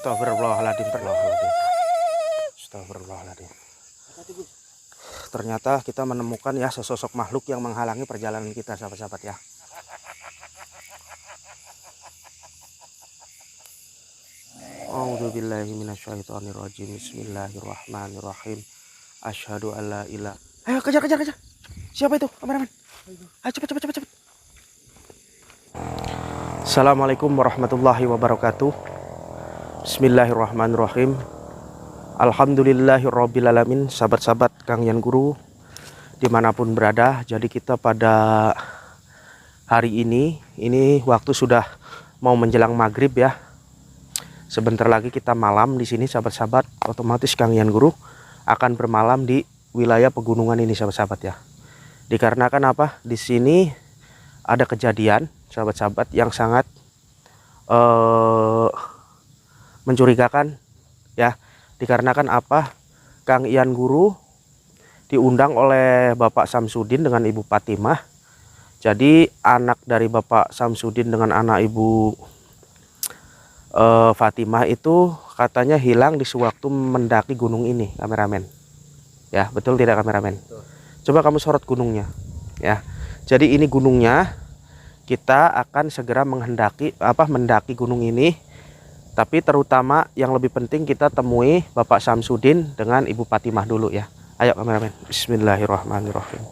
Astagfirullahaladzim. Astagfirullahaladzim. Ternyata kita menemukan ya sesosok makhluk yang menghalangi perjalanan kita, sahabat-sahabat ya. A'udzubillahi minasyaitonirrajim. Bismillahirrahmanirrahim. Asyhadu alla ilaha. Ayo kejar. Siapa itu? Kameramen. Ayo cepat. Assalamualaikum warahmatullahi wabarakatuh. Bismillahirrahmanirrahim. Alhamdulillahirrabbilalamin. Sahabat-sahabat Kang Yan Guru dimanapun berada. Jadi kita pada hari ini waktu sudah mau menjelang maghrib ya. Sebentar lagi kita malam di sini sahabat-sahabat. Otomatis Kang Yan Guru akan bermalam di wilayah pegunungan ini sahabat-sahabat ya. Dikarenakan apa? Di sini ada kejadian sahabat-sahabat yang sangat mencurigakan ya. Dikarenakan apa? Kang Yan Guru diundang oleh Bapak Samsudin dengan Ibu Fatimah. Jadi anak dari Bapak Samsudin dengan anak Ibu Fatimah itu katanya hilang di sewaktu mendaki gunung ini, kameramen. Ya, betul tidak kameramen? Betul. Coba kamu sorot gunungnya ya. Jadi ini gunungnya. Kita akan segera mendaki gunung ini. Tapi terutama yang lebih penting kita temui Bapak Samsudin dengan Ibu Fatimah dulu ya. Ayo kameramen. Bismillahirrahmanirrahim.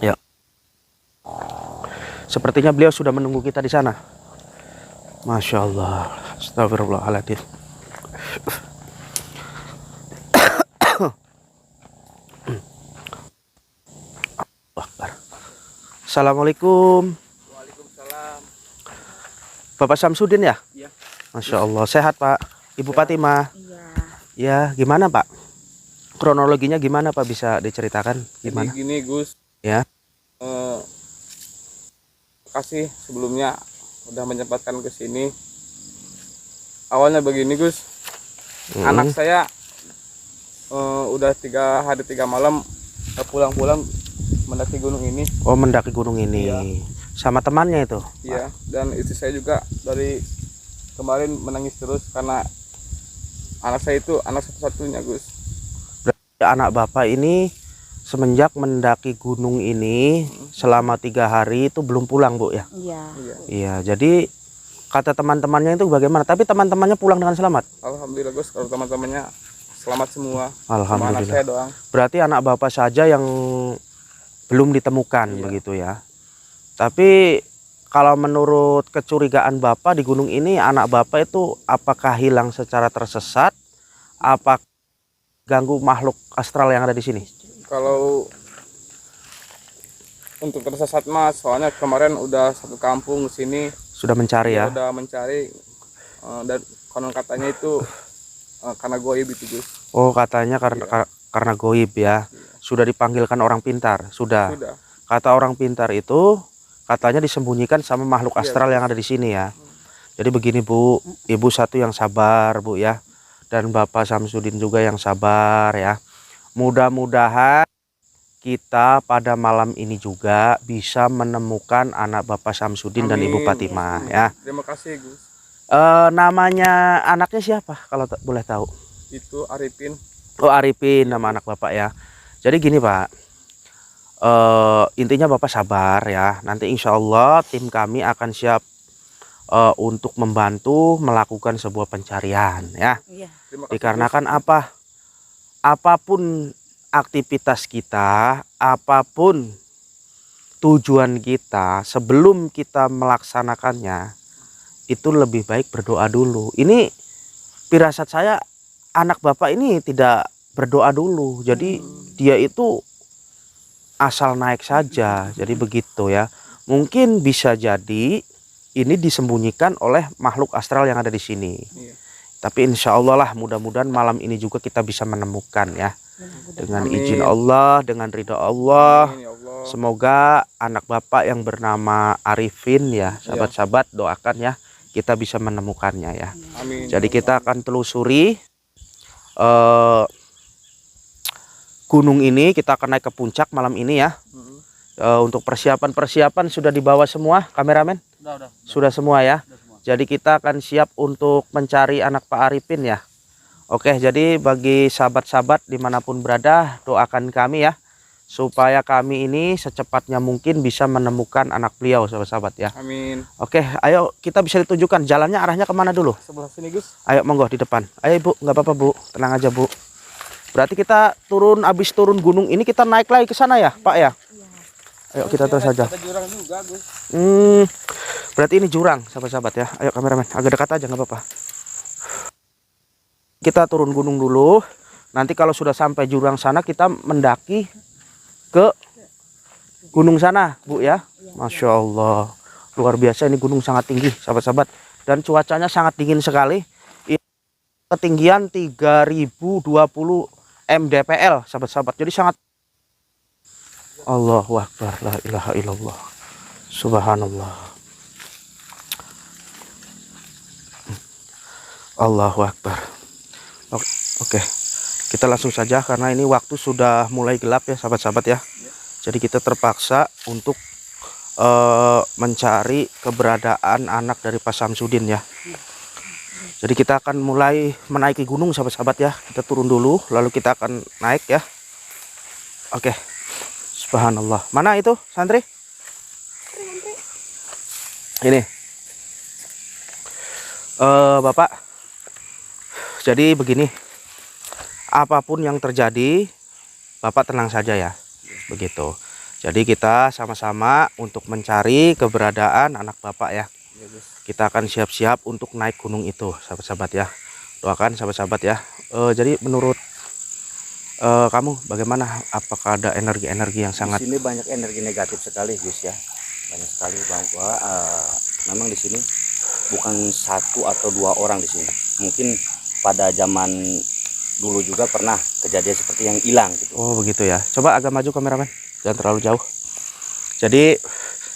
Ya. Sepertinya beliau sudah menunggu kita di sana. Masya Allah. Astagfirullahaladzim. Assalamualaikum. Waalaikumsalam. Bapak Samsudin ya? Iya. Masya Allah. Sehat Pak? Ibu Fatimah? Iya. Ya, gimana Pak? Kronologinya gimana Pak? Bisa diceritakan gimana? Jadi gini Gus. Ya. Kasih sebelumnya udah menyempatkan ke sini. Awalnya begini Gus. Anak saya udah 3 hari 3 malam pulang-pulang mendaki gunung ini. Oh, mendaki gunung ini. Iya. Sama temannya itu? Iya, dan istri saya juga dari kemarin menangis terus karena anak saya itu anak satu-satunya Gus. Berarti anak Bapak ini semenjak mendaki gunung ini selama 3 hari itu belum pulang Bu ya? Iya. Iya, jadi kata teman-temannya itu bagaimana? Tapi teman-temannya pulang dengan selamat? Alhamdulillah Gus, kalau teman-temannya selamat semua. Alhamdulillah. Cuma anak saya doang. Berarti anak Bapak saja yang belum ditemukan. Iya. Begitu ya. Tapi kalau menurut kecurigaan Bapak di gunung ini, anak Bapak itu apakah hilang secara tersesat? Apa ganggu makhluk astral yang ada di sini? Kalau untuk tersesat mas, soalnya kemarin udah satu kampung sini sudah mencari ya? Udah mencari dan konon katanya itu karena goib itu Gus. Oh, katanya karena goib ya. Sudah dipanggilkan orang pintar? Sudah. Kata orang pintar itu katanya disembunyikan sama makhluk astral yang ada di sini ya. Jadi begini Bu, Ibu satu yang sabar Bu ya, dan Bapak Samsudin juga yang sabar ya. Mudah-mudahan kita pada malam ini juga bisa menemukan anak Bapak Samsudin. Amin. Dan Ibu Fatimah ya. Terima kasih Gus. Namanya anaknya siapa kalau boleh tahu? Itu Arifin. Oh, Arifin nama anak Bapak ya. Jadi gini Pak, intinya Bapak sabar ya. Nanti insya Allah tim kami akan siap untuk membantu melakukan sebuah pencarian ya. Iya. Dikarenakan apa? Apapun aktivitas kita, apapun tujuan kita, sebelum kita melaksanakannya itu lebih baik berdoa dulu. Ini firasat saya, anak Bapak ini tidak berdoa dulu. Jadi dia itu asal naik saja. Jadi begitu ya. Mungkin bisa jadi ini disembunyikan oleh makhluk astral yang ada di sini. Iya. Tapi insya Allah lah, mudah-mudahan malam ini juga kita bisa menemukan ya. Dengan izin Allah, dengan ridha Allah. Amin, ya Allah. Semoga anak Bapak yang bernama Arifin ya, sahabat-sahabat doakan ya, kita bisa menemukannya ya. Amin. Jadi kita akan telusuri gunung ini, kita akan naik ke puncak malam ini ya. Untuk persiapan sudah dibawa semua kameramen? Sudah semua ya. Jadi kita akan siap untuk mencari anak Pak Arifin ya. Oke, jadi bagi sahabat-sahabat dimanapun berada, doakan kami ya, supaya kami ini secepatnya mungkin bisa menemukan anak beliau, sahabat-sahabat ya. Amin. Oke, ayo kita bisa ditunjukkan jalannya, arahnya kemana dulu? Sebelah sini Gus. Ayo monggo di depan. Ayo Bu, nggak apa-apa Bu, tenang aja Bu. Berarti kita habis turun gunung ini kita naik lagi ke sana ya Pak ya? Ayo kita terus saja. Ada jurang juga Gus. Berarti ini jurang sahabat-sahabat ya. Ayo kameramen, agak dekat aja nggak apa-apa. Kita turun gunung dulu. Nanti kalau sudah sampai jurang sana kita mendaki ke gunung sana Bu ya. Masya Allah, luar biasa, ini gunung sangat tinggi sahabat-sahabat. Dan cuacanya sangat dingin sekali. Ketinggian 3020 mdpl sahabat-sahabat, jadi sangat. Allahu Akbar, la ilaha illallah, subhanallah, Allahu Akbar. Oke, kita langsung saja karena ini waktu sudah mulai gelap ya sahabat-sahabat ya. Jadi kita terpaksa untuk mencari keberadaan anak dari Pak Samsudin ya. Jadi kita akan mulai menaiki gunung sahabat-sahabat ya. Kita turun dulu lalu kita akan naik ya. Oke. Subhanallah. Mana itu santri? Ini. Bapak. Jadi begini. Apapun yang terjadi, Bapak tenang saja ya. Begitu. Jadi kita sama-sama untuk mencari keberadaan anak Bapak ya. Kita akan siap-siap untuk naik gunung itu sahabat-sahabat ya. Doakan sahabat-sahabat ya. Jadi menurut kamu bagaimana, apakah ada energi-energi yang sangat di sini banyak energi negatif sekali Gus ya, banyak sekali bahwa memang di sini bukan satu atau dua orang di sini, mungkin pada zaman dulu juga pernah kejadian seperti yang hilang gitu. Oh begitu ya, coba agak maju kameramen, jangan terlalu jauh. Jadi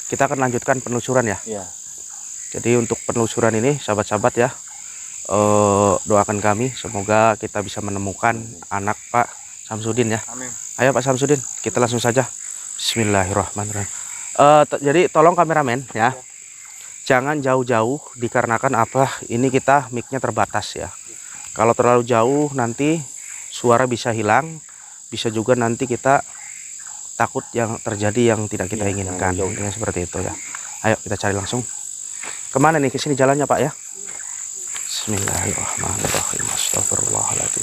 kita akan lanjutkan penelusuran ya. Iya. Jadi untuk penelusuran ini sahabat-sahabat ya, doakan kami semoga kita bisa menemukan anak Pak Samsudin ya. Amin. Ayo Pak Samsudin, kita langsung saja. Bismillahirrahmanirrahim. Jadi tolong kameramen ya, jangan jauh-jauh dikarenakan apa? Ini kita mic-nya terbatas ya. Kalau terlalu jauh nanti suara bisa hilang, bisa juga nanti kita takut yang terjadi yang tidak kita inginkan. Intinya seperti itu ya. Ayo kita cari langsung. Kemana nih? Ke sini jalannya Pak ya. Bismillahirrahmanirrahim. Astagfirullahaladzim.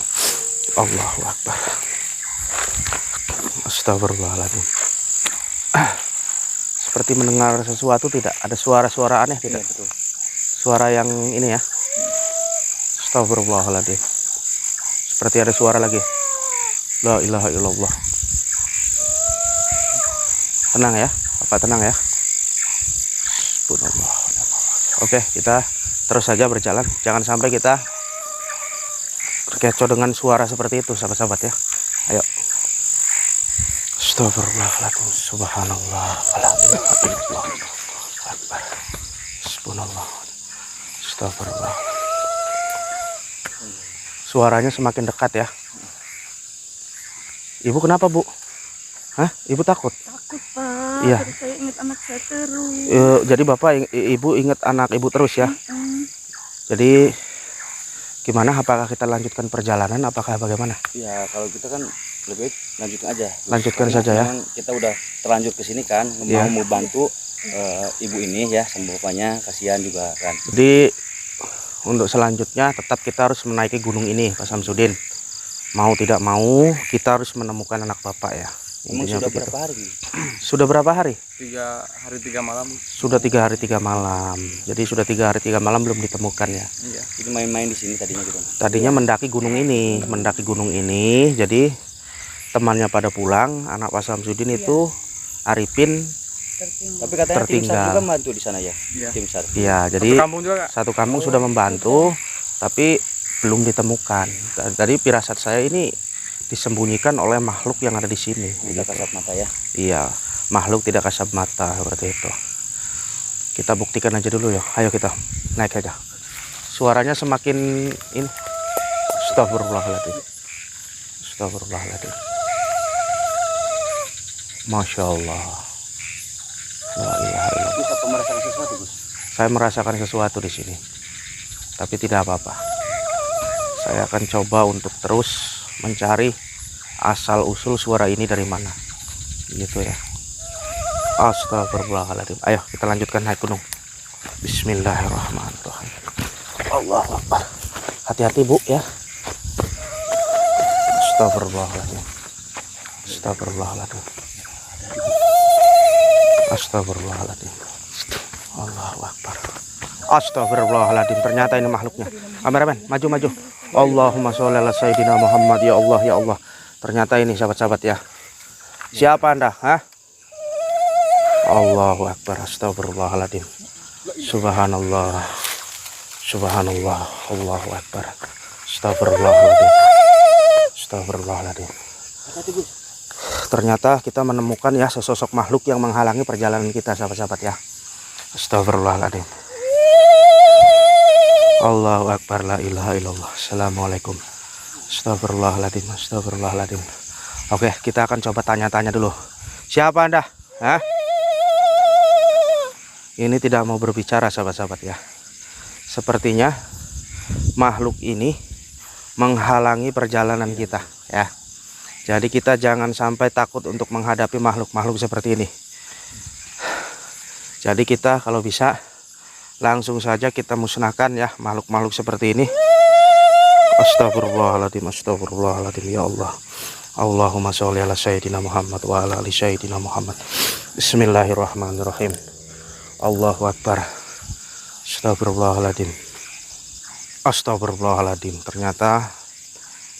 Allahu Akbar. Astagfirullahaladzim. Seperti mendengar sesuatu, tidak ada suara-suara aneh tidak? Iya, betul. Suara yang ini ya. Astagfirullahaladzim. Seperti ada suara lagi. La ilaha illallah. Tenang ya, Bapak tenang ya. Subhanallah. Oke, kita terus saja berjalan. Jangan sampai kita terkecoh dengan suara seperti itu, sahabat-sahabat ya. Ayo. Astagfirullahaladzim. Subhanallah. Akbar. Subhanallah. Astagfirullah. Suaranya semakin dekat ya. Ibu kenapa Bu? Hah? Ibu takut? Takut Pak. Iya. Terus saya ingat anak saya terus. Jadi Bapak, Ibu ingat anak Ibu terus ya. Jadi gimana, apakah kita lanjutkan perjalanan apakah bagaimana? Ya kalau kita kan lebih baik lanjutkan aja. Lanjutkan saja ya. Memang kita udah terlanjur ke sini kan, Iya. mau bantu ibu ini ya, sama bapaknya, kasihan juga kan. Jadi untuk selanjutnya tetap kita harus menaiki gunung ini Pak Samsudin. Mau tidak mau kita harus menemukan anak Bapak ya. Emang Intinya sudah begitu. berapa hari? Sudah berapa hari? 3 hari 3 malam. Sudah 3 hari 3 malam. Jadi sudah 3 hari 3 malam belum ditemukan ya. Iya. Jadi main-main di sini tadinya gitu. Tadinya mendaki gunung ini, jadi temannya pada pulang, anak Pak Samsudin itu Arifin Tapi katanya tim SAR tertinggal. juga bantu di sana ya. Iya. Tim SAR. Iya, jadi Satu kampung juga Kak. satu kampung sudah membantu, tapi belum ditemukan. Tadi firasat saya ini disembunyikan oleh makhluk yang ada di sini. Tidak kasat mata ya. Iya, makhluk tidak kasat mata seperti itu. Kita buktikan aja dulu ya. Ayo kita naik aja. Suaranya semakin ini. Astagfirullahaladzim. Astagfirullahaladzim. Masya Allah. La ilaha illallah. Bisa merasakan sesuatu Gus. Saya merasakan sesuatu di sini. Tapi tidak apa-apa. Saya akan coba untuk terus mencari asal usul suara ini dari mana. Gitu ya. Astagfirullahaladzim. Ayo kita lanjutkan naik gunung. Bismillahirrahmanirrahim. Allahu Akbar. Hati-hati Bu ya. Astagfirullahaladzim. Astagfirullahaladzim. Astagfirullahaladzim. Allahu Akbar. Astagfirullahaladzim. Ternyata ini makhluknya. Kameramen, maju-maju. Allahumma sholli ala sayyidina Muhammad. Ya Allah, ya Allah. Ternyata ini sahabat-sahabat ya. Siapa Anda? Hah? Allahu Akbar. Astagfirullahaladzim. Subhanallah. Subhanallah. Allahu Akbar. Astagfirullahaladzim. Astagfirullahaladzim. Ternyata kita menemukan ya sesosok makhluk yang menghalangi perjalanan kita sahabat-sahabat ya. Astagfirullahaladzim. Allahu Akbar, la ilaha illallah. Assalamualaikum. Astagfirullahaladzim. Astagfirullahaladzim. Oke, kita akan coba tanya-tanya dulu. Siapa Anda? Hah? Ini tidak mau berbicara sahabat-sahabat ya. Sepertinya makhluk ini menghalangi perjalanan kita ya. Jadi kita jangan sampai takut untuk menghadapi makhluk-makhluk seperti ini. Jadi kita kalau bisa langsung saja kita musnahkan ya makhluk-makhluk seperti ini. Astagfirullahaladzim. Astagfirullahaladzim. Ya Allah. Allahumma sholli ala sayyidina Muhammad wa ala ali sayyidina Muhammad. Bismillahirrahmanirrahim. Allahu Akbar. Astagfirullahaladzim. Astagfirullahaladzim. Ternyata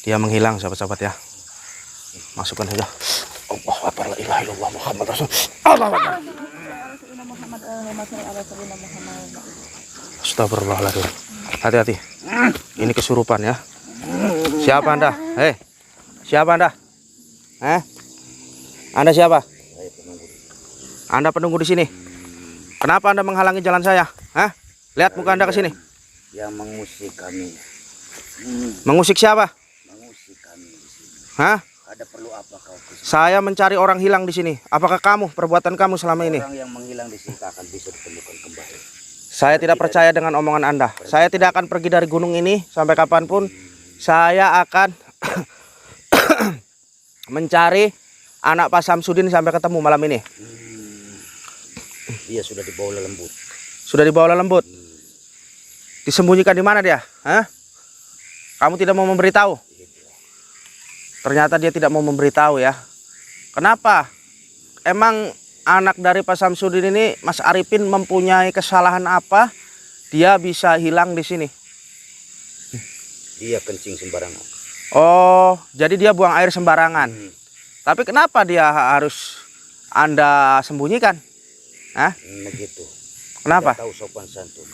dia menghilang sahabat-sahabat ya. Masukkan saja. Allahu Akbar, la ilaha illallah Muhammad Rasul. Allahu Akbar. Astagfirullahaladzim. Hati-hati. Ini kesurupan ya. Siapa Anda? Hei. Siapa Anda? Anda siapa? Anda penunggu di sini. Kenapa Anda menghalangi jalan saya? Lihat muka Anda ke sini. Yang mengusik kami. Mengusik siapa? Mengusik kami di sini. Hah? Ada perlu apa kau ke sini? Saya mencari orang hilang di sini. Apakah kamu perbuatan kamu selama ini? Orang yang menghilang di sini tak akan bisa ditemukan kembali. Saya tidak percaya dengan omongan Anda. Saya tidak akan pergi dari gunung ini sampai kapanpun. Saya akan mencari anak Pak Samsudin sampai ketemu malam ini. Dia sudah dibawa lembut. Sudah dibawa lembut. Disembunyikan di mana dia? Hah? Kamu tidak mau memberitahu? Ternyata dia tidak mau memberitahu ya. Kenapa? Emang anak dari Pak Samsudin ini, Mas Arifin, mempunyai kesalahan apa? Dia bisa hilang di sini. Dia kencing sembarangan. Oh, jadi dia buang air sembarangan. Tapi kenapa dia harus Anda sembunyikan? Hah? Begitu. Kenapa? Tidak tahu sopan santun.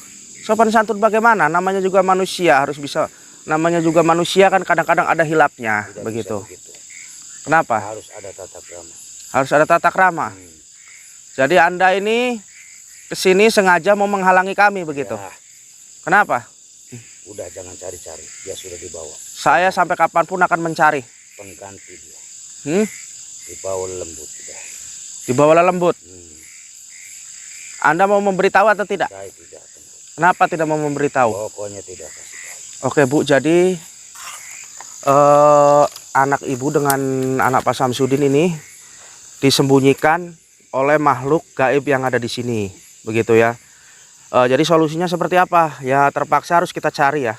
Sopan santun bagaimana? Namanya juga manusia, harus bisa. Namanya juga manusia kan kadang-kadang ada hilapnya. Tidak begitu. begitu. Kenapa? Harus ada tata krama. Harus ada tata krama. Jadi Anda ini kesini sengaja mau menghalangi kami begitu. Ya, Kenapa? udah jangan cari-cari. Dia sudah dibawa. Saya sampai kapanpun akan mencari. Pengganti dia. Dibawa Dibawa lembut sudah. Dibawa lembut. Anda mau memberitahu atau tidak? Saya tidak akan. Kenapa tidak mau memberitahu? Pokoknya tidak kasih tahu. Oke Bu, jadi anak ibu dengan anak Pak Samsudin ini disembunyikan oleh makhluk gaib yang ada di sini, begitu ya. Jadi solusinya seperti apa? Ya terpaksa harus kita cari ya.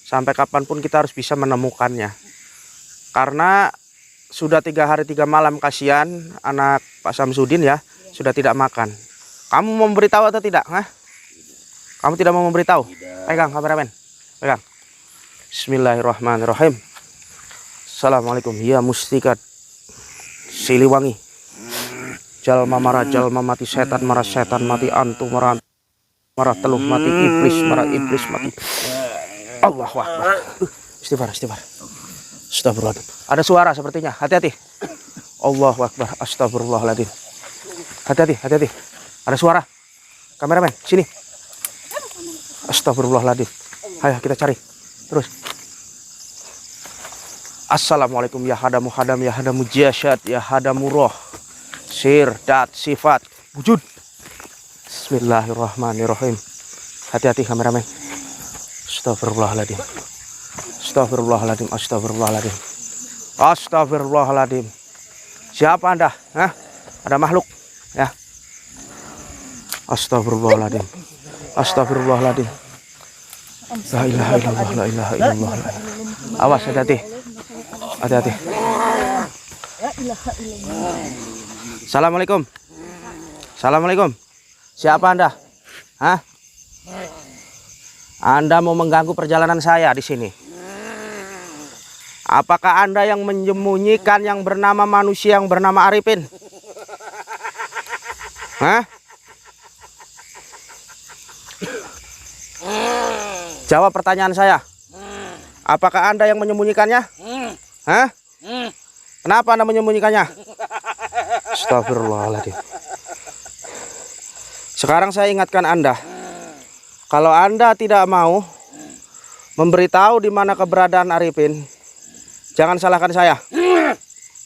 Sampai kapanpun kita harus bisa menemukannya. Karena sudah 3 hari 3 malam kasihan anak Pak Samsudin ya, sudah tidak makan. Kamu mau memberitahu atau tidak? Kamu tidak mau memberitahu? Pegang kameramen, pegang. Bismillahirrahmanirrahim. Assalamualaikum. Ya Mustikat Siliwangi. Jalma mati setan mati antu marah teluh mati iblis mati. Allahu Akbar. Istighfar. Astagfirullahaladzim. Ada suara sepertinya. Hati-hati. Allahu Akbar. Astagfirullahaladzim. Hati-hati. Ada suara. Kameramen, sini. Astagfirullahaladzim. Ayo kita cari. Terus. Assalamualaikum ya hadamu jasyad ya hadamu roh. Sir, dat, sifat, wujud. Bismillahirrahmanirrahim. Hati-hati kameramen. Astagfirullahaladzim. Astagfirullahaladzim. Astagfirullahaladzim. Astagfirullahaladzim. Siapa Anda? Hah? Ada makhluk ya. Astagfirullahaladzim. Astagfirullahaladzim. La ilaha illallah, la ilaha illallah. Awas, hati-hati. Hati-hati. Assalamualaikum. Assalamualaikum. Siapa Anda? Hah? Anda mau mengganggu perjalanan saya di sini. Apakah Anda yang menyembunyikan yang bernama manusia yang bernama Arifin? Hah? Jawab pertanyaan saya. Apakah Anda yang menyembunyikannya? Hah? Kenapa Anda menyembunyikannya? Astagfirullahaladzim. Sekarang saya ingatkan Anda. Kalau Anda tidak mau memberitahu di mana keberadaan Arifin, jangan salahkan saya.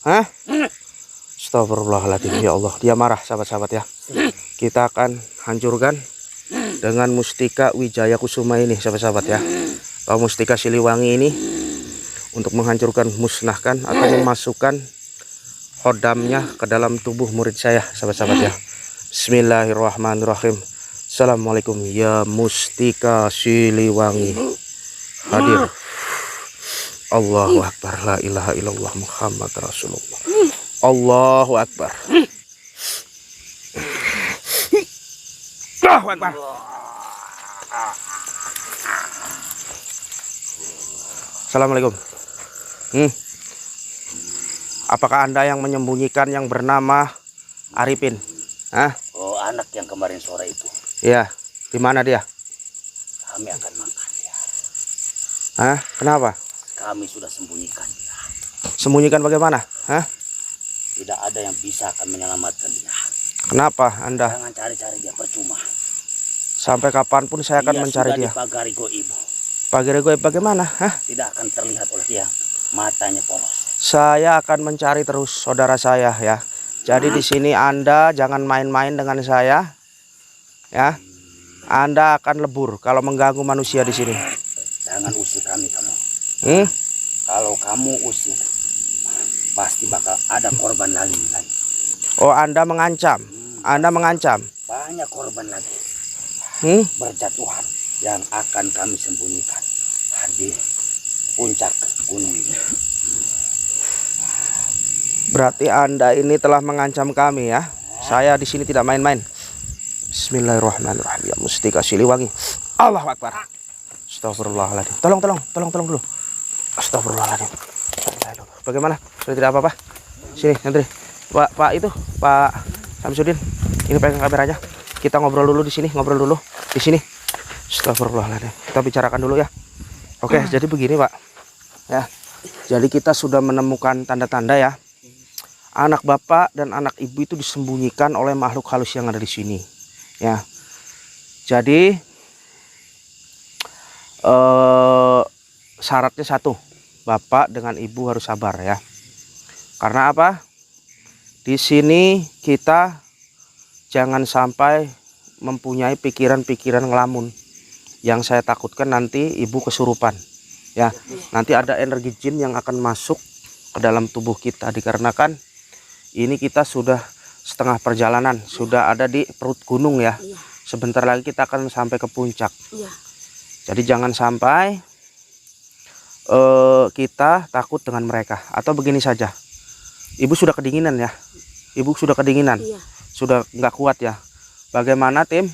Hah? Astagfirullahaladzim. Ya Allah, dia marah sahabat-sahabat ya. Kita akan hancurkan dengan mustika Wijaya Kusuma ini sahabat-sahabat ya. Atau mustika Siliwangi ini untuk menghancurkan, musnahkan atau memasukkan khodamnya ke dalam tubuh murid saya sahabat-sahabat ya. Bismillahirrahmanirrahim. Assalamualaikum ya mustika Siliwangi. Hadir. Allahu Akbar. La ilaha illallah Muhammad Rasulullah. Allahu Akbar. Allahu Akbar. Assalamualaikum. Apakah Anda yang menyembunyikan yang bernama Arifin? Hah? Oh, anak yang kemarin sore itu. Iya. Di mana dia? Kami akan makan dia. Hah? Kenapa? Kami sudah sembunyikan dia. Sembunyikan bagaimana? Hah? Tidak ada yang bisa akan menyelamatkan dia. Kenapa Anda? Jangan cari-cari dia, percuma. Sampai kapanpun saya akan mencari dia. Sudah dipagari goib. Pagari gue bagaimana? Hah? Tidak akan terlihat oleh dia. Matanya polos. Saya akan mencari terus saudara saya ya. Jadi di sini Anda jangan main-main dengan saya. Ya. Anda akan lebur kalau mengganggu manusia di sini. Jangan usir kami kamu. Kalau kamu usir, pasti bakal ada korban lagi. Oh, Anda mengancam. Anda mengancam. Banyak korban lagi. Berjatuhan yang akan kami sembunyikan di puncak gunung ini. Berarti Anda ini telah mengancam kami ya. Saya di sini tidak main-main. Bismillahirrahmanirrahim. Ya mustika Siliwangi. Allahu Akbar. Astagfirullahaladzim. Tolong dulu. Astagfirullahaladzim. Bagaimana? Sudah tidak apa-apa? Sini, Hendri. Pak itu, Pak Samsudin. Ini pegang kameranya. Kita ngobrol dulu di sini, di sini. Astagfirullahaladzim. Kita bicarakan dulu ya. Oke, jadi begini, Pak. Ya. Jadi kita sudah menemukan tanda-tanda ya. Anak bapak dan anak ibu itu disembunyikan oleh makhluk halus yang ada di sini. Ya. Jadi syaratnya satu, bapak dengan ibu harus sabar ya. Karena apa? Di sini kita jangan sampai mempunyai pikiran-pikiran ngelamun. Yang saya takutkan nanti ibu kesurupan. Ya, nanti ada energi jin yang akan masuk ke dalam tubuh kita dikarenakan ini kita sudah setengah perjalanan, sudah ada di perut gunung ya. Sebentar lagi kita akan sampai ke puncak. Jadi jangan sampai kita takut dengan mereka. Atau begini saja, ibu sudah kedinginan ya. Ibu sudah kedinginan, sudah nggak kuat ya. Bagaimana tim?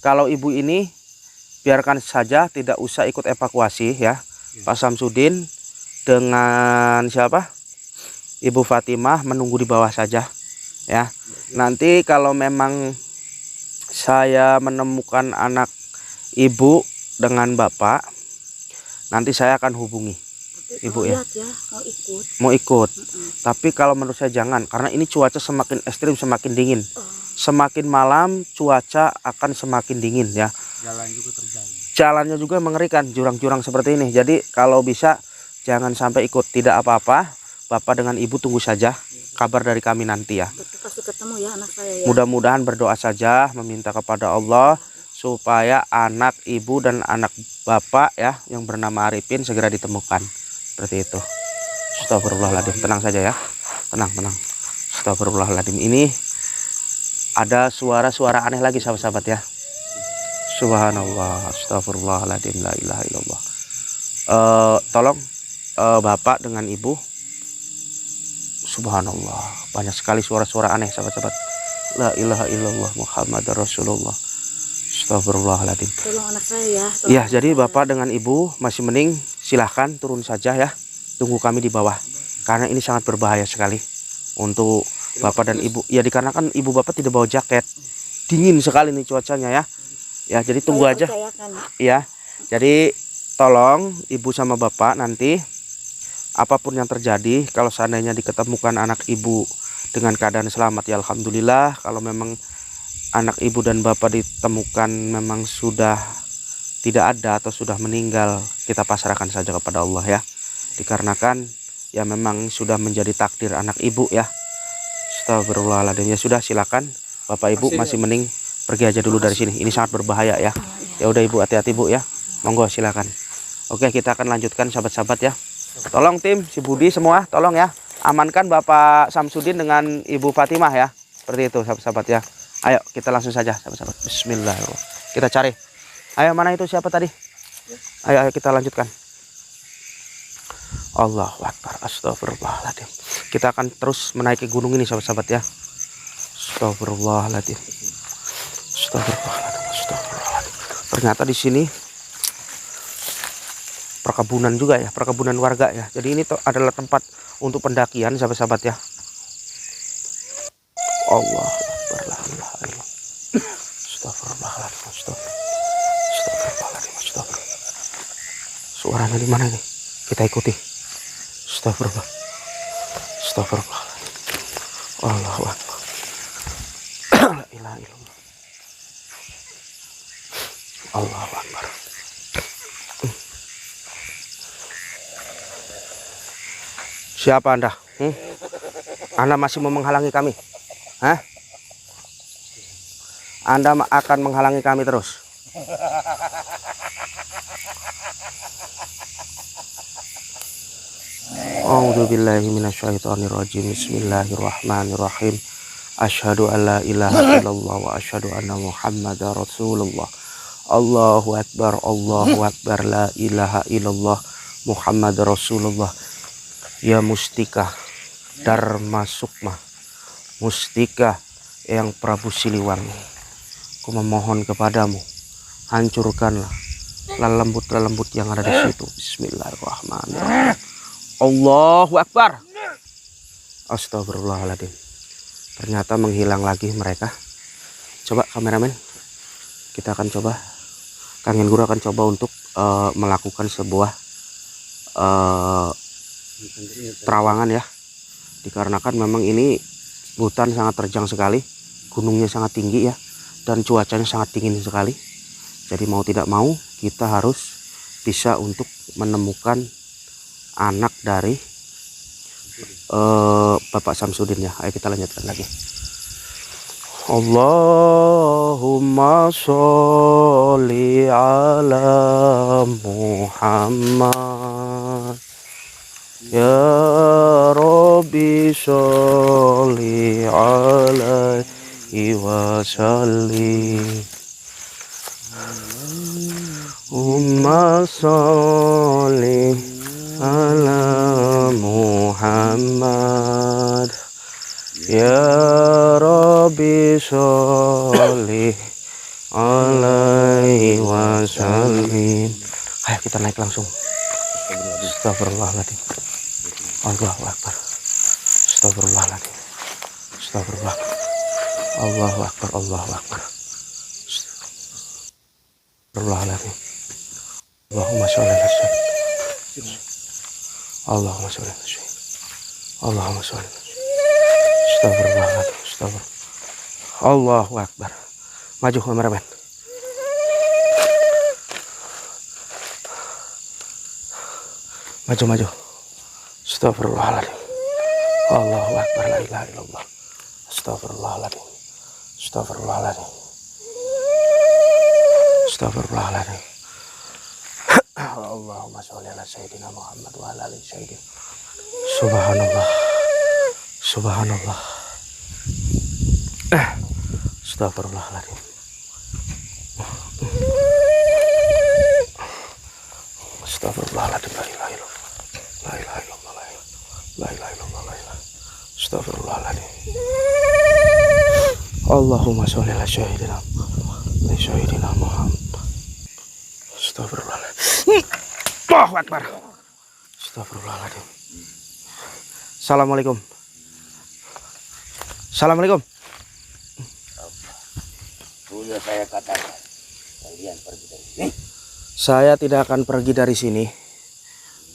Kalau ibu ini biarkan saja, tidak usah ikut evakuasi ya. Pak Samsudin dengan siapa? Ibu Fatimah menunggu di bawah saja ya. Nanti kalau memang saya menemukan anak ibu dengan bapak, nanti saya akan hubungi ibu ya. Mau ikut. Tapi kalau menurut saya jangan, karena ini cuaca semakin ekstrim, semakin dingin. Semakin malam cuaca akan semakin dingin ya. Jalannya juga mengerikan, jurang-jurang seperti ini. Jadi kalau bisa jangan sampai ikut. Tidak apa-apa, bapak dengan ibu tunggu saja kabar dari kami nanti ya. Pasti ketemu ya anak saya ya. Mudah-mudahan berdoa saja, meminta kepada Allah supaya anak ibu dan anak bapak ya yang bernama Arifin segera ditemukan. Seperti itu. Astagfirullahaladzim. Tenang saja ya. Tenang. Astagfirullahaladzim. Ini ada suara-suara aneh lagi sahabat-sahabat ya. Subhanallah. Astagfirullahaladzim. La ilaha illallah. Tolong bapak dengan ibu. Subhanallah. Banyak sekali suara-suara aneh sahabat-sahabat. La ilaha illallah Muhammad Rasulullah. Astagfirullahaladzim. Tolong anak saya ya. Ya, jadi bapak dengan ibu masih mending silahkan turun saja ya. Tunggu kami di bawah. Karena ini sangat berbahaya sekali untuk bapak dan ibu. Ya dikarenakan ibu bapak tidak bawa jaket. Dingin sekali nih cuacanya ya. Ya, jadi tunggu aja. Ya. Jadi tolong ibu sama bapak nanti apapun yang terjadi, kalau seandainya diketemukan anak ibu dengan keadaan selamat ya alhamdulillah. Kalau memang anak ibu dan bapak ditemukan memang sudah tidak ada atau sudah meninggal, kita pasrahkan saja kepada Allah ya. Dikarenakan ya memang sudah menjadi takdir anak ibu ya. Astagfirullahaladzim. Ya sudah, silakan bapak ibu masih mending pergi aja dulu dari sini. Ini sangat berbahaya ya. Ya udah ibu, hati-hati bu ya. Monggo silakan. Oke, kita akan lanjutkan sahabat-sahabat ya. Tolong tim si Budi semua tolong ya. Amankan Bapak Samsudin dengan Ibu Fatimah ya. Seperti itu sahabat-sahabat ya. Ayo kita langsung saja sahabat-sahabat. Bismillahirrahmanirrahim. Kita cari. Ayo, mana itu siapa tadi? Ayo kita lanjutkan. Allahu Akbar. Astagfirullahaladzim. Kita akan terus menaiki gunung ini sahabat-sahabat ya. Astagfirullahaladzim. Astagfirullahaladzim. Ternyata di sini perkebunan juga ya, perkebunan warga ya. Jadi ini adalah tempat untuk pendakian sahabat-sahabat ya. Allahu Akbar. La ilaha illallah. Astagfirullahaladzim. Astagfirullahaladzim. Suaranya di mana nih? Kita ikuti. Astagfirullah. Astagfirullahaladzim. Allahu Akbar. La ilaha illallah. Allahu Akbar. Siapa Anda? Anda masih mau menghalangi kami? Hah? Anda akan menghalangi kami terus? A'udzubillahi minasyaitonirrajim. Bismillahirrahmanirrahim. Asyhadu an la ilaha illallah wa asyhadu anna Muhammadar Rasulullah. Allahu Akbar, Allahu Akbar, la ilaha illallah Muhammadar Rasulullah. Ya Mustika Dharma Sukma, Mustika yang Prabu Siliwangi, ku memohon kepadamu, hancurkanlah lelembut-lelembut yang ada di situ. Bismillahirrahmanirrahim. Allahu Akbar. Astagfirullahaladzim. Ternyata menghilang lagi mereka. Coba kameramen, kita akan coba, Kang Guru akan coba untuk melakukan sebuah terawangan ya. Dikarenakan memang ini hutan sangat terjang sekali, gunungnya sangat tinggi ya, dan cuacanya sangat dingin sekali. Jadi mau tidak mau kita harus bisa untuk menemukan anak dari Bapak Samsudin ya. Ayo kita lanjutkan lagi. Allahumma sholli ala Muhammad. Ya Rabbi sholli alaihi wa sallim. Umma sholli ala Muhammad. Ya Rabbi sholli alaihi wa sallim. Ayo kita naik langsung. Astagfirullahaladzim. Allahu Akbar. Astagfirullahaladzim. Astagfirullah. Allahu Akbar. Allahu Akbar. Astagfirullahaladzim. Allahumma sholli ala sayyidina. Allahumma sholli ala sayyidina. Allahumma sholli ala sayyidina. Astagfirullahaladzim. Astagfirullah. Allahu Akbar. Maju kameramen. Maju. Astagfirullahaladzim. Allahu Akbar. La ilaha illallah. Astagfirullahaladzim. Astagfirullahaladzim. Astagfirullahaladzim. Allahumma sholli ala sayyidina Muhammad wa ala ali sayyidina. Subhanallah. Subhanallah. Astagfirullahaladzim. Astagfirullahaladzim. La ilaha illallah. La ilaha illallah. La ilaha illallah. La ilaha. Astagfirullahaladzim. Allahumma sholli ala sayyidina Muhammad. Astagfirullahaladzim. Allahu Akbar. Astagfirullahaladzim. Assalamualaikum. Assalamualaikum. Sudah saya katakan, kalian pergi dari sini. Saya tidak akan pergi dari sini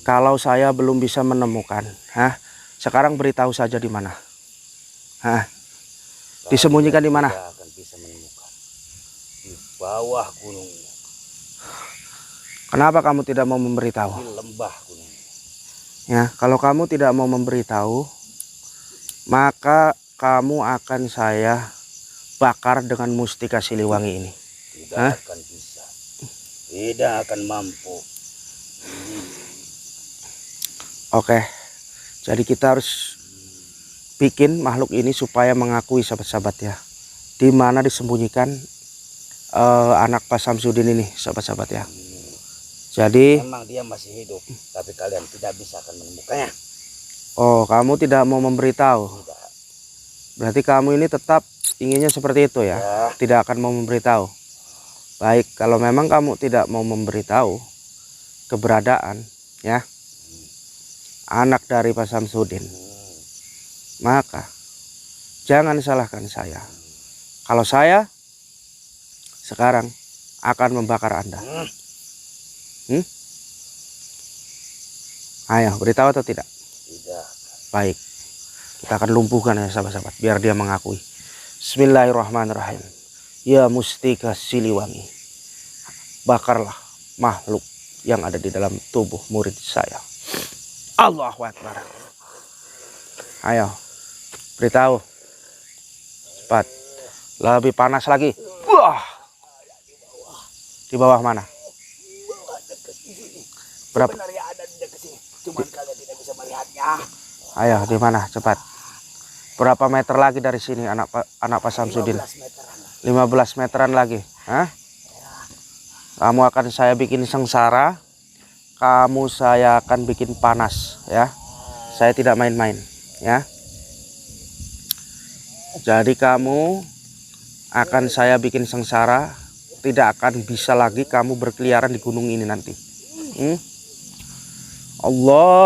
kalau saya belum bisa menemukan. Sekarang beritahu saja di mana. Disembunyikan di mana? Tidak akan bisa menemukan. Di bawah gunung ini. Kenapa kamu tidak mau memberitahu? Di lembah gunung ini. Ya, kalau kamu tidak mau memberitahu, maka kamu akan saya bakar dengan mustika Siliwangi ini. Tidak akan bisa. Tidak akan mampu. Oke, jadi kita harus bikin makhluk ini supaya mengakui sahabat-sahabat ya, di mana disembunyikan anak Pak Samsudin ini, sahabat-sahabat ya. Jadi memang dia masih hidup, tapi kalian tidak bisa akan menemukannya. oh, kamu tidak mau memberitahu. Tidak. Berarti kamu ini tetap inginnya seperti itu ya, tidak akan mau memberitahu. Baik, kalau memang kamu tidak mau memberitahu keberadaan ya anak dari Pak Samsudin, maka jangan salahkan saya. Kalau saya sekarang akan membakar Anda. Ayo, beritahu atau tidak? Tidak. Baik, kita akan lumpuhkan ya sahabat-sahabat, biar dia mengakui. Bismillahirrahmanirrahim. Ya mustika Siliwangi, bakarlah makhluk yang ada di dalam tubuh murid saya. Allahu Akbar. Ayo, beritahu. Cepat. Lebih panas lagi. Wah. Di bawah mana? Berapa? Sebenarnya ada di dekat sini, cuman kalian tidak bisa melihatnya. Ayo, di mana? Cepat. Berapa meter lagi dari sini anak Pak Samsudin? 15 meteran lagi. Kamu akan saya bikin sengsara. Kamu saya akan bikin panas ya. Saya tidak main-main ya. Jadi kamu akan saya bikin sengsara. Tidak akan bisa lagi kamu berkeliaran di gunung ini nanti. Allahumma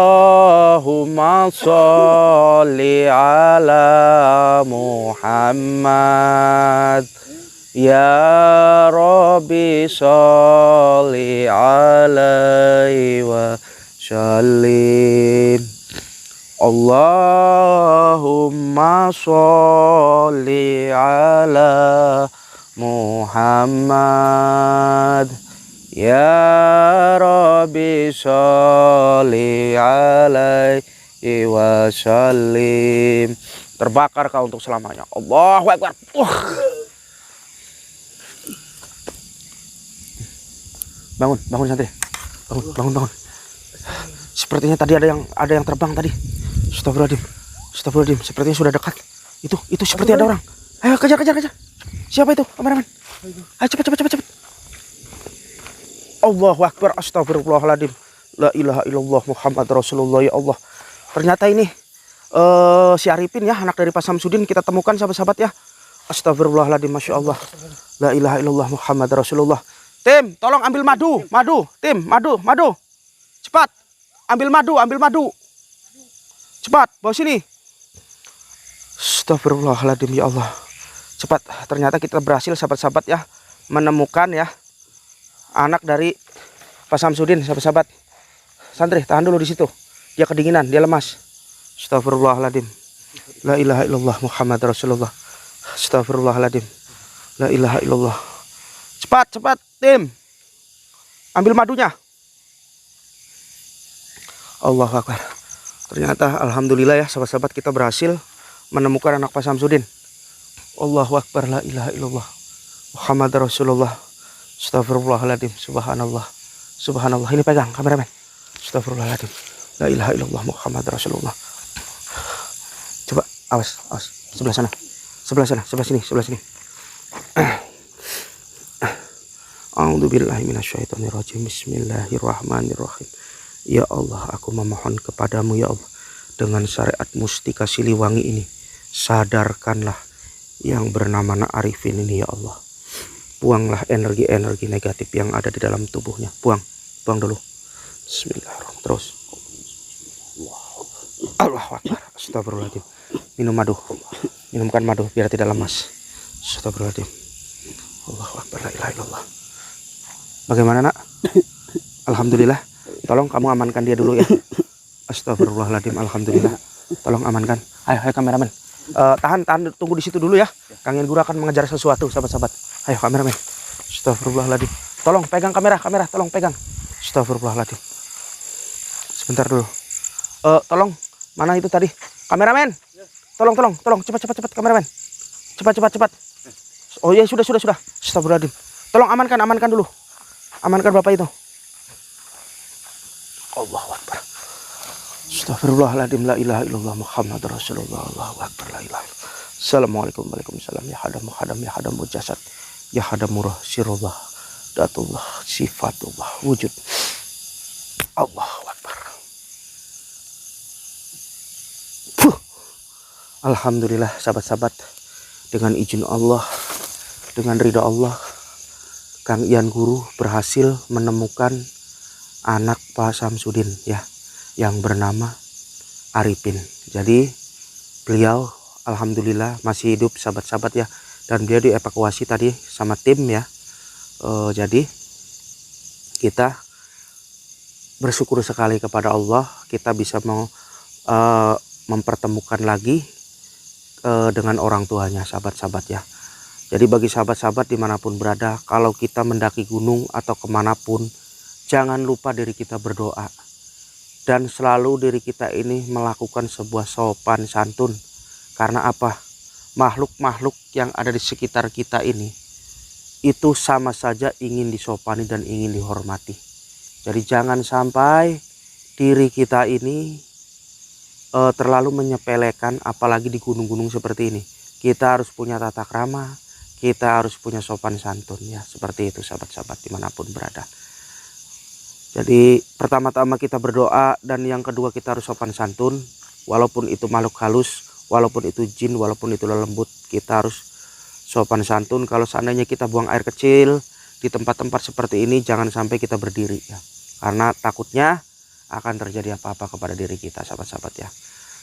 sholli ala Muhammad. Ya Rabbi sholli alaihi wa sallim. Allahumma sholli ala Muhammad. Ya Rabbi sholli alaihi wa sallim. Terbakar kau untuk selamanya. Allahu Akbar. Bangun santri. Bangun. Sepertinya tadi ada yang terbang tadi. Astagfirullahaladzim. Sepertinya sudah dekat. Itu seperti ada orang. Ayo kejar. Siapa itu? Kameramen. Ayo cepat. Allahu Akbar. Astagfirullahaladzim. La ilaha illallah Muhammad Rasulullah. Ya Allah. Ternyata ini si Arifin ya, anak dari Pak Samsudin, kita temukan sahabat-sahabat ya. Astagfirullahaladzim. Masya Allah. La ilaha illallah Muhammad Rasulullah. Tim, tolong ambil madu. Tim, madu. Cepat. Ambil madu. Cepat, bawa sini. Astagfirullahaladzim ya Allah. Cepat, ternyata kita berhasil sahabat-sahabat ya, menemukan ya anak dari Pak Samsudin, sahabat-sahabat. Santri, tahan dulu di situ. Dia kedinginan, dia lemas. Astagfirullahaladzim. La ilaha illallah Muhammad Rasulullah. Astagfirullahaladzim. La ilaha illallah. Cepat, tim. Ambil madunya. Allahu Akbar. Ternyata alhamdulillah ya sahabat-sahabat, kita berhasil menemukan anak Pak Samsudin. Allahu Akbar. La ilaha illallah Muhammad Rasulullah Astagfirullahaladzim. Subhanallah. Subhanallah. Ini pegang kameramen. Astagfirullahaladzim. La ilaha illallah Muhammad Rasulullah. Coba awas, awas. Sebelah sana. Sebelah sana, sebelah sini, sebelah sini. A'udzubillahi minasyaitonirrajim. Bismillahirrahmanirrahim. Ya Allah, aku memohon kepadamu ya Allah, dengan syariat mustika Siliwangi ini, sadarkanlah yang bernama Nak Arifin ini ya Allah. Buanglah energi-energi negatif yang ada di dalam tubuhnya. Buang, buang dulu. Bismillahirrahmanirrahim. Terus. Allahu Akbar. Astagfirullahaladzim. Minum madu. Minumkan madu biar tidak lemas. Astagfirullahaladzim. Allahu Akbar. La ilaha illallah. Bagaimana nak? Alhamdulillah. Tolong kamu amankan dia dulu ya. Astagfirullahaladzim. Alhamdulillah. Tolong amankan. Ayo kameramen. Tahan, tunggu di situ dulu ya. Kang Yan Guru akan mengejar sesuatu, sahabat-sahabat. Ayo kameramen. Astagfirullahaladzim. Tolong pegang kamera, tolong pegang. Astagfirullahaladzim. Sebentar dulu. Tolong, mana itu tadi? Kameramen. Tolong, cepat kameramen. Cepat. Oh iya, sudah. Astagfirullahaladzim. Tolong amankan dulu. Amankan Bapak itu. Allahu Akbar. Astagfirullahaladzim. La ilaha illallah Muhammad Rasulullah. Allahu Akbar. La ilaha illallah. Assalamualaikum. Waalaikumsalam. Ya hadam mujasad. Ya hadam murah sirullah. Datullah. Sifatullah. Wujud. Allahu Akbar. Alhamdulillah sahabat-sahabat. Dengan izin Allah, dengan ridha Allah, Kang Yan Guru berhasil menemukan anak Pak Samsudin ya, yang bernama Arifin. Jadi beliau alhamdulillah masih hidup sahabat-sahabat ya, dan dia dievakuasi tadi sama tim ya. Jadi kita bersyukur sekali kepada Allah kita bisa mempertemukan lagi dengan orang tuanya sahabat-sahabat ya. Jadi bagi sahabat-sahabat dimanapun berada, kalau kita mendaki gunung atau kemanapun, jangan lupa diri kita berdoa. Dan selalu diri kita ini melakukan sebuah sopan santun. Karena apa? Makhluk-makhluk yang ada di sekitar kita ini, itu sama saja ingin disopani dan ingin dihormati. Jadi jangan sampai diri kita ini terlalu menyepelekan, apalagi di gunung-gunung seperti ini. Kita harus punya tata krama, kita harus punya sopan santun ya, seperti itu sahabat-sahabat dimanapun berada. Jadi pertama-tama kita berdoa, dan yang kedua kita harus sopan santun. Walaupun itu makhluk halus, walaupun itu jin, walaupun itu lembut, kita harus sopan santun. Kalau seandainya kita buang air kecil di tempat-tempat seperti ini, jangan sampai kita berdiri ya, karena takutnya akan terjadi apa-apa kepada diri kita sahabat-sahabat ya.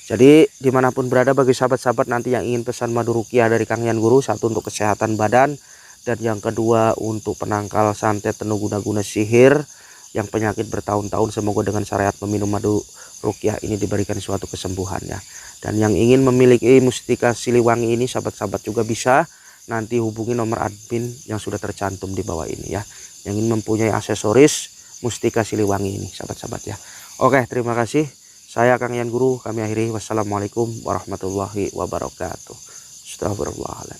Jadi dimanapun berada, bagi sahabat-sahabat nanti yang ingin pesan madu ruqyah dari Kang Yan Guru, satu untuk kesehatan badan, dan yang kedua untuk penangkal santet, tenuh guna-guna sihir yang penyakit bertahun-tahun, semoga dengan syariat meminum madu ruqyah ini diberikan suatu kesembuhan ya. Dan yang ingin memiliki mustika Siliwangi ini, sahabat-sahabat juga bisa nanti hubungi nomor admin yang sudah tercantum di bawah ini ya, yang ingin mempunyai aksesoris mustika Siliwangi ini sahabat-sahabat ya. Oke, terima kasih. Saya Kang Yan Guru, kami akhiri. Wassalamualaikum warahmatullahi wabarakatuh. Astagfirullahaladzim.